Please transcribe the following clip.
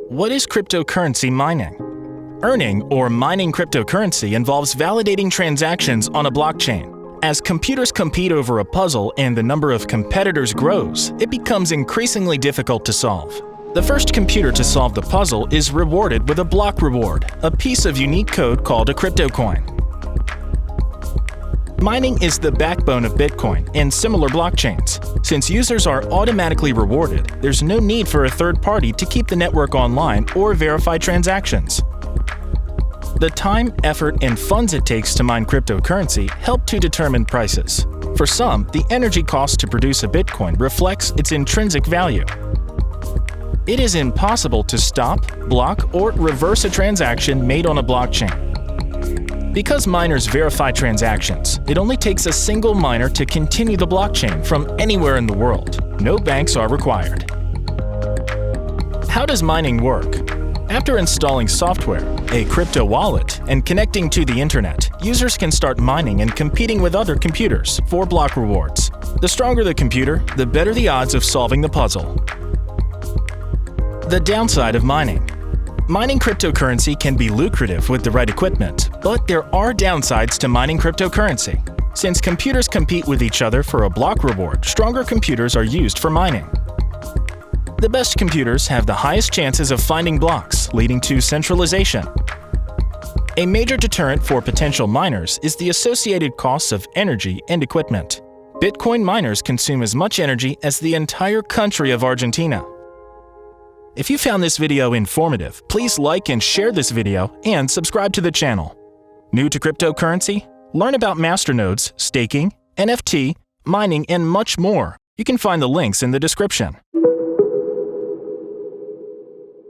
What is cryptocurrency mining? Earning or mining cryptocurrency involves validating transactions on a blockchain. As computers compete over a puzzle and the number of competitors grows, it becomes increasingly difficult to solve. The first computer to solve the puzzle is rewarded with a block reward, a piece of unique code called a crypto coin. Mining is the backbone of Bitcoin and similar blockchains. Since users are automatically rewarded, there's no need for a third party to keep the network online or verify transactions. The time, effort, and funds it takes to mine cryptocurrency help to determine prices. For some, the energy cost to produce a Bitcoin reflects its intrinsic value. It is impossible to stop, block, or reverse a transaction made on a blockchain. Because miners verify transactions, it only takes a single miner to continue the blockchain from anywhere in the world. No banks are required. How does mining work? After installing software, a crypto wallet, and connecting to the internet, users can start mining and competing with other computers for block rewards. The stronger the computer, the better the odds of solving the puzzle. The downside of mining. Mining cryptocurrency can be lucrative with the right equipment, but there are downsides to mining cryptocurrency. Since computers compete with each other for a block reward, stronger computers are used for mining. The best computers have the highest chances of finding blocks, leading to centralization. A major deterrent for potential miners is the associated costs of energy and equipment. Bitcoin miners consume as much energy as the entire country of Argentina. If you found this video informative, please like and share this video and subscribe to the channel. New to cryptocurrency? Learn about masternodes, staking, NFT, mining, and much more. You can find the links in the description.